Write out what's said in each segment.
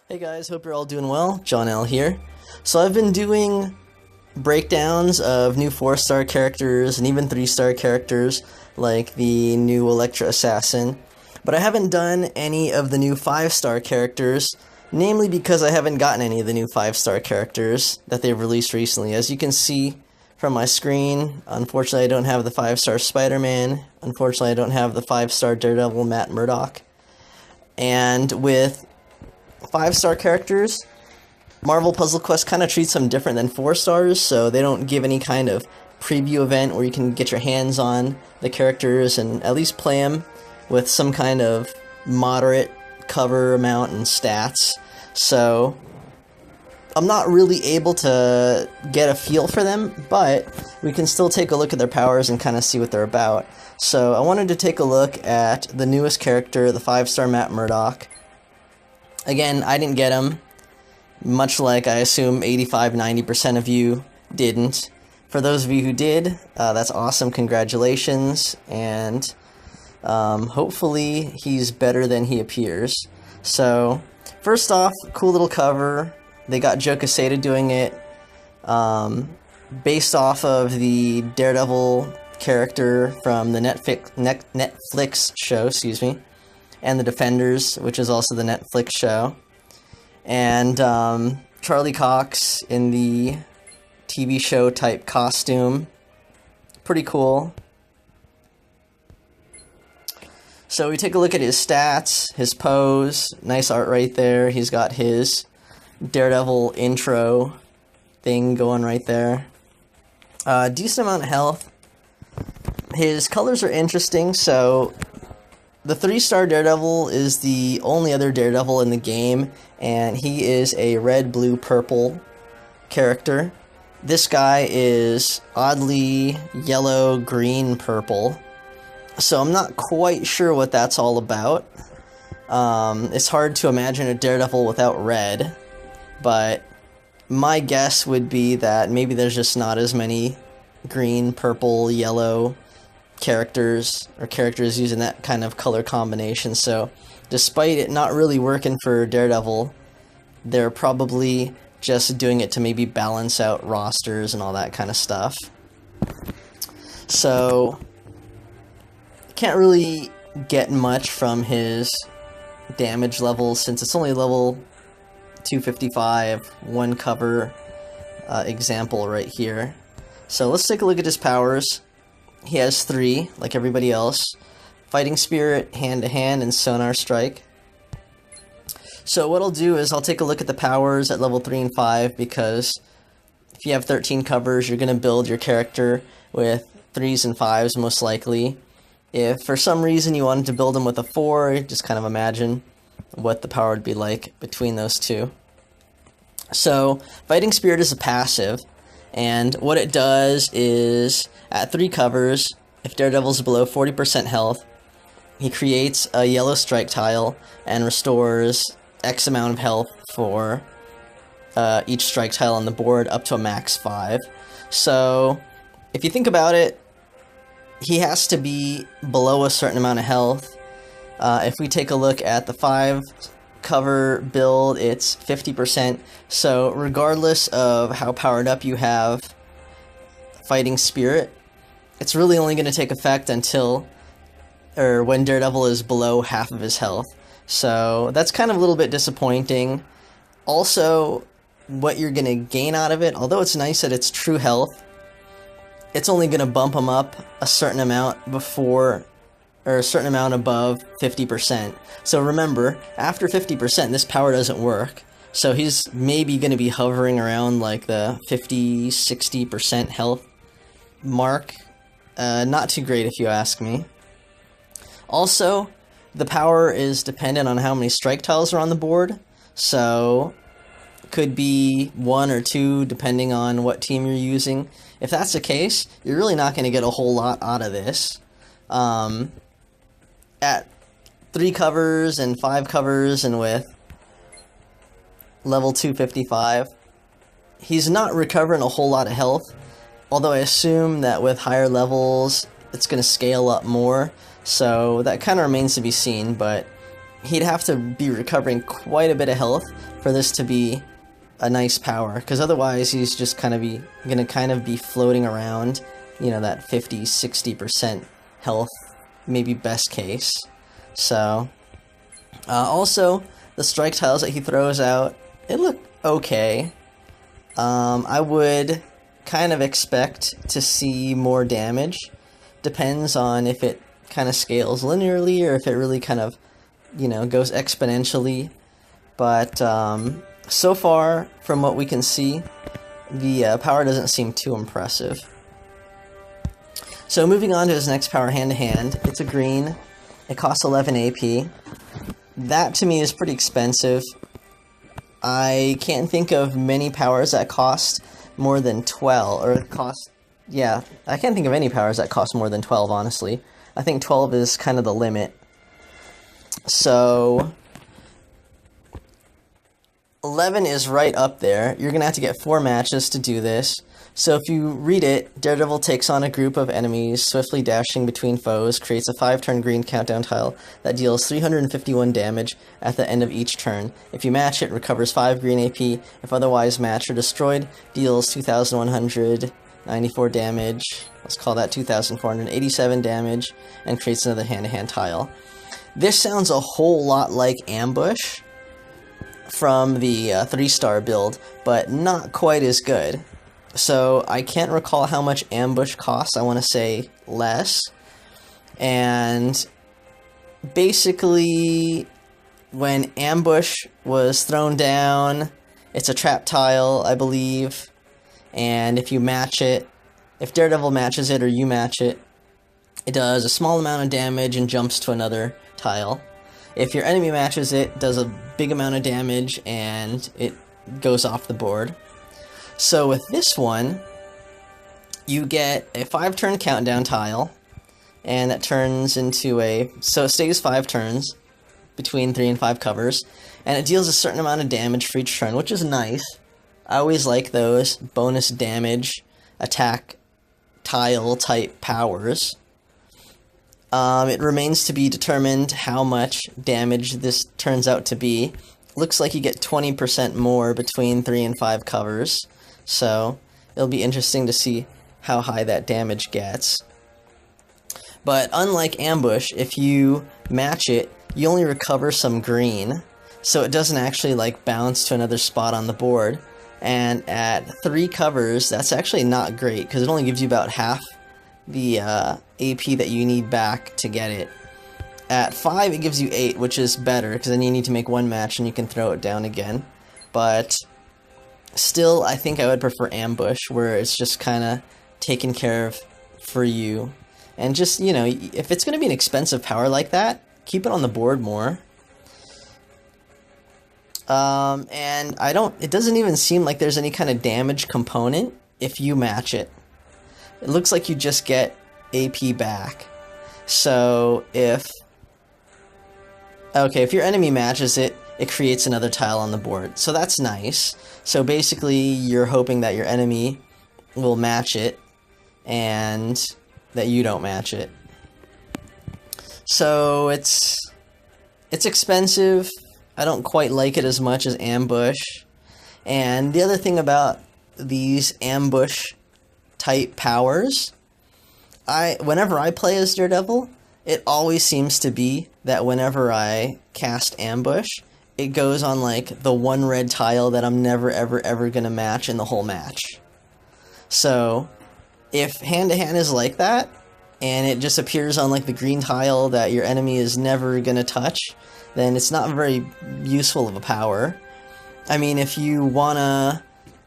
Hey guys, hope you're all doing well. John L here. So I've been doing breakdowns of new 4-star characters and even 3-star characters like the new Electra Assassin, but I haven't done any of the new 5-star characters, namely because I haven't gotten any of the new 5-star characters that they've released recently. As you can see from my screen, unfortunately I don't have the 5-star Spider-Man, unfortunately I don't have the 5-star Daredevil Matt Murdock, and with 5-star characters, Marvel Puzzle Quest kind of treats them different than 4 stars, so they don't give any kind of preview event where you can get your hands on the characters and at least play them with some kind of moderate cover amount and stats. So I'm not really able to get a feel for them, but we can still take a look at their powers and kind of see what they're about. So I wanted to take a look at the newest character, the 5-star Matt Murdock. Again, I didn't get him, much like I assume 85–90% of you didn't. For those of you who did, that's awesome, congratulations, and hopefully he's better than he appears. So, first off, cool little cover. They got Joe Quesada doing it, based off of the Daredevil character from the Netflix show, and the Defenders, which is also the Netflix show, and Charlie Cox in the TV show type costume. Pretty cool. So we take a look at his stats, his pose, nice art right there. He's got his Daredevil intro thing going right there. Decent amount of health. His colors are interesting, so the 3-star Daredevil is the only other Daredevil in the game, and he is a red, blue, purple character. This guy is oddly yellow, green, purple, so I'm not quite sure what that's all about. It's hard to imagine a Daredevil without red, but my guess would be that maybe there's just not as many green, purple, yellow characters using that kind of color combination. So despite it not really working for Daredevil, they're probably just doing it to maybe balance out rosters and all that kind of stuff. So can't really get much from his damage levels since it's only level 255, one cover example right here. So let's take a look at his powers. He has 3, like everybody else. Fighting Spirit, Hand-to-Hand, and Sonar Strike. So what I'll do is I'll take a look at the powers at level 3 and 5, because if you have 13 covers, you're going to build your character with 3s and 5s most likely. If for some reason you wanted to build him with a 4, just kind of imagine what the power would be like between those two. So Fighting Spirit is a passive, and what it does is, at 3 covers, if Daredevil's below 40% health, he creates a yellow strike tile and restores X amount of health for each strike tile on the board up to a max 5. So, if you think about it, he has to be below a certain amount of health. If we take a look at the 5 cover build, it's 50%. So regardless of how powered up you have Fighting Spirit, it's really only going to take effect until, or when Daredevil is below half of his health. So that's kind of a little bit disappointing. Also, what you're going to gain out of it, although it's nice that it's true health, it's only going to bump him up a certain amount before, or a certain amount above 50%. So remember, after 50%, this power doesn't work. So he's maybe going to be hovering around like the 50–60% health mark. Not too great if you ask me. Also, the power is dependent on how many strike tiles are on the board. So could be 1 or 2 depending on what team you're using. If that's the case, you're really not going to get a whole lot out of this. At 3 covers and 5 covers and with level 255. He's not recovering a whole lot of health, although I assume that with higher levels, it's going to scale up more, so that kind of remains to be seen, but he'd have to be recovering quite a bit of health for this to be a nice power, because otherwise he's just going to be floating around, you know, that 50-60% health, maybe best case. So, also, the strike tiles that he throws out, it look okay. I would kind of expect to see more damage. Depends on if it kind of scales linearly or if it really kind of, you know, goes exponentially. But so far, from what we can see, the power doesn't seem too impressive. So moving on to his next power, hand-to-hand. It's a green. It costs 11 AP. That to me is pretty expensive. I can't think of many powers that cost more than 12, or yeah, I can't think of any powers that cost more than 12, honestly. I think 12 is kind of the limit. So 11 is right up there. You're going to have to get 4 matches to do this. So if you read it, Daredevil takes on a group of enemies, swiftly dashing between foes, creates a 5-turn green countdown tile that deals 351 damage at the end of each turn. If you match it, recovers 5 green AP. If otherwise matched or destroyed, deals 2,194 damage. Let's call that 2,487 damage, and creates another hand-to-hand tile. This sounds a whole lot like Ambush from the 3-star build, but not quite as good. So I can't recall how much Ambush costs. I want to say less. And basically, when Ambush was thrown down, it's a trap tile, I believe. And if you match it, if Daredevil matches it or you match it, it does a small amount of damage and jumps to another tile. If your enemy matches it, it does a big amount of damage and it goes off the board. So with this one, you get a 5-turn countdown tile, and that turns into so it stays 5 turns, between 3 and 5 covers, and it deals a certain amount of damage for each turn, which is nice. I always like those bonus damage, attack, tile type powers. It remains to be determined how much damage this turns out to be. Looks like you get 20% more between 3 and 5 covers. So, it'll be interesting to see how high that damage gets. But unlike Ambush, if you match it, you only recover some green, so it doesn't actually like bounce to another spot on the board. And at 3 covers, that's actually not great, because it only gives you about half the AP that you need back to get it. At 5, it gives you 8, which is better, because then you need to make 1 match and you can throw it down again. But still, I think I would prefer Ambush, where it's just kind of taken care of for you. And just, you know, if it's going to be an expensive power like that, keep it on the board more. And it doesn't even seem like there's any kind of damage component if you match it. It looks like you just get AP back. So if your enemy matches it, it creates another tile on the board. So that's nice. So basically, you're hoping that your enemy will match it, and that you don't match it. So it's expensive. I don't quite like it as much as Ambush. And the other thing about these Ambush type powers, whenever I play as Daredevil, it always seems to be that whenever I cast Ambush, it goes on like the 1 red tile that I'm never ever gonna match in the whole match. So if hand-to-hand is like that, and it just appears on like the green tile that your enemy is never gonna touch, then it's not very useful of a power. I mean, if you wanna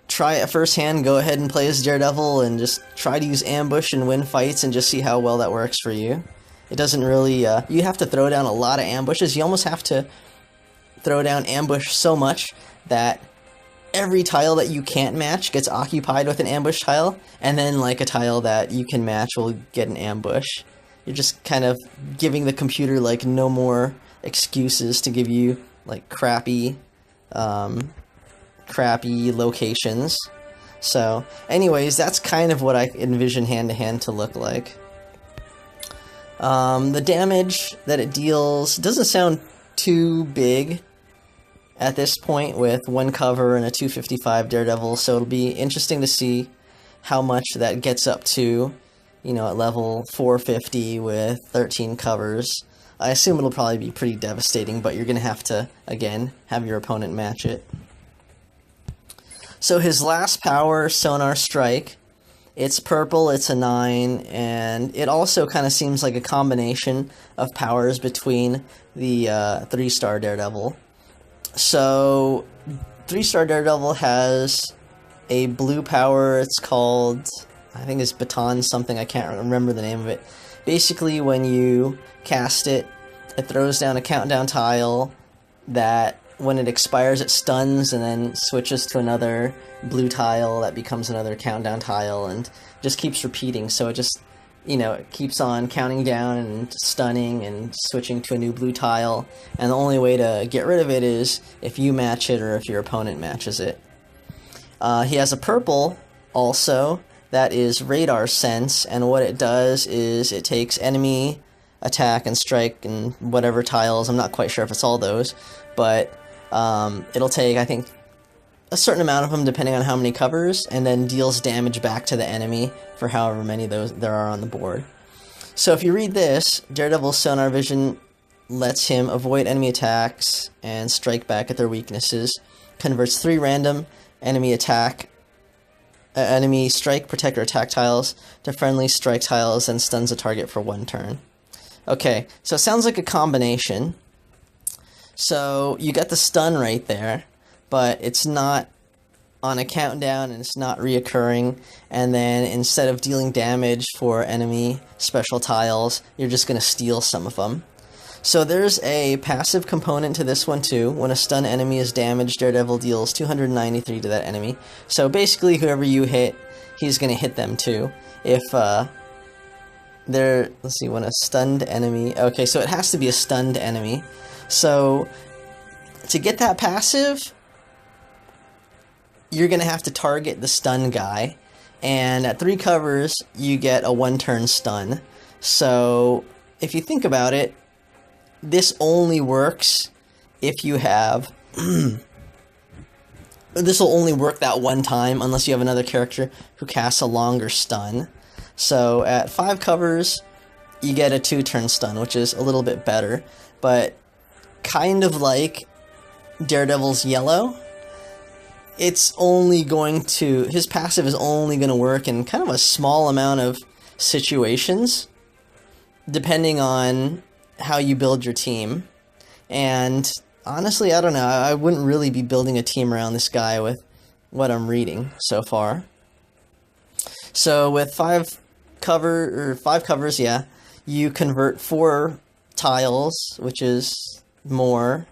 try it firsthand, go ahead and play as Daredevil and just try to use Ambush and win fights and just see how well that works for you. It doesn't really, you have to throw down a lot of ambushes. You almost have to throw down Ambush so much that every tile that you can't match gets occupied with an ambush tile, and then like a tile that you can match will get an ambush. You're just kind of giving the computer like no more excuses to give you like crappy crappy locations. So, anyways, that's kind of what I envision hand-to-hand to look like. The damage that it deals doesn't sound too big at this point with 1 cover and a 255 Daredevil, so it'll be interesting to see how much that gets up to, you know, at level 450 with 13 covers. I assume it'll probably be pretty devastating, but you're going to have to, again, have your opponent match it. So his last power, Sonar Strike, it's purple, it's a 9, and it also kind of seems like a combination of powers between the 3-star Daredevil. So, 3-star Daredevil has a blue power, it's called, I think it's Baton something, I can't remember the name of it. Basically, when you cast it, it throws down a countdown tile that, when it expires, it stuns and then switches to another blue tile that becomes another countdown tile and just keeps repeating. So it just, you know, it keeps on counting down and stunning and switching to a new blue tile. And the only way to get rid of it is if you match it or if your opponent matches it. He has a purple also that is Radar Sense, and what it does is it takes enemy attack and strike and whatever tiles, I'm not quite sure if it's all those, but it'll take, I think, a certain amount of them depending on how many covers, and then deals damage back to the enemy for however many of those there are on the board. So if you read this, Daredevil's Sonar Vision lets him avoid enemy attacks and strike back at their weaknesses, converts 3 random enemy strike, protect, or attack tiles to friendly strike tiles, and stuns a target for 1 turn. Okay, so it sounds like a combination. So you got the stun right there, but it's not on a countdown and it's not reoccurring, and then instead of dealing damage for enemy special tiles, you're just going to steal some of them. So there's a passive component to this one too. When a stun enemy is damaged, Daredevil deals 293 to that enemy. So basically whoever you hit, he's going to hit them too. If let's see, when a stunned enemy, okay, so it has to be a stunned enemy. So to get that passive, you're going to have to target the stun guy, and at 3 covers, you get a 1-turn stun. So if you think about it, this only works if you have... this will only work that one time unless you have another character who casts a longer stun. So at 5 covers, you get a 2-turn stun, which is a little bit better, but kind of like Daredevil's yellow, it's only going to... his passive is only going to work in kind of a small amount of situations, depending on how you build your team. And honestly, I don't know, I wouldn't really be building a team around this guy with what I'm reading so far. So with 5 covers, yeah, you convert 4 tiles, which is more.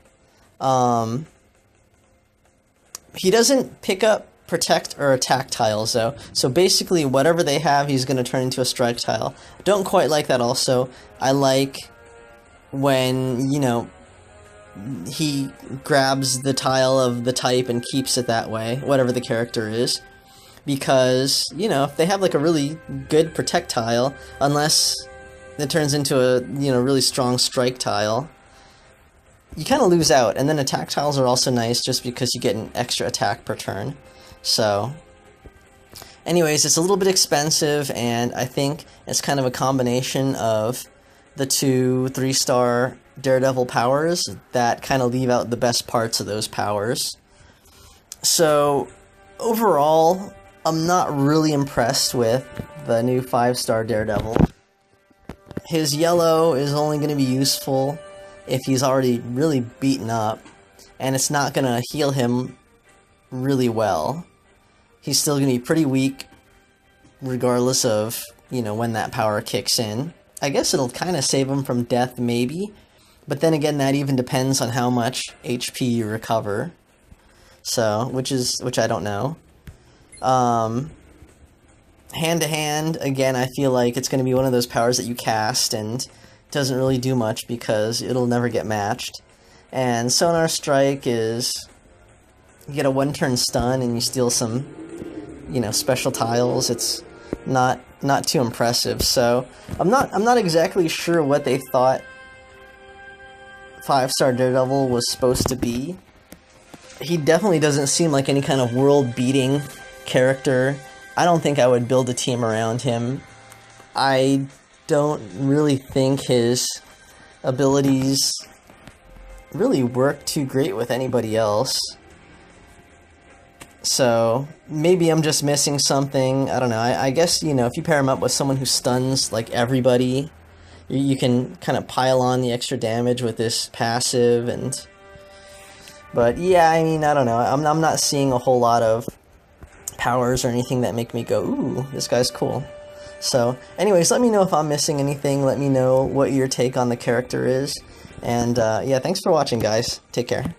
He doesn't pick up protect or attack tiles though, so basically whatever they have, he's going to turn into a strike tile. Don't quite like that also. I like when, you know, he grabs the tile of the type and keeps it that way, whatever the character is. Because, you know, if they have like a really good protect tile, unless it turns into a, you know, really strong strike tile, you kind of lose out. And then attack tiles are also nice just because you get an extra attack per turn. So, anyways, it's a little bit expensive, and I think it's kind of a combination of the 2 3-star Daredevil powers that kind of leave out the best parts of those powers. So, overall, I'm not really impressed with the new 5-star Daredevil. His yellow is only going to be useful if he's already really beaten up, and it's not going to heal him really well. He's still going to be pretty weak, regardless of, you know, when that power kicks in. I guess it'll kind of save him from death, maybe, but then again, that even depends on how much HP you recover. So, which I don't know. Hand-to-hand, again, I feel like it's going to be one of those powers that you cast and doesn't really do much because it'll never get matched. And Sonar Strike is you get a one-turn stun and you steal some, you know, special tiles. It's not too impressive. So I'm not exactly sure what they thought 5-star Daredevil was supposed to be. He definitely doesn't seem like any kind of world-beating character. I don't think I would build a team around him. I don't really think his abilities really work too great with anybody else. So maybe I'm just missing something. I don't know. I guess, you know, if you pair him up with someone who stuns like everybody, you can kind of pile on the extra damage with this passive. And but yeah, I mean, I don't know. I'm not seeing a whole lot of powers or anything that make me go, ooh, this guy's cool. So anyways, let me know if I'm missing anything. Let me know what your take on the character is. And yeah, thanks for watching, guys. Take care.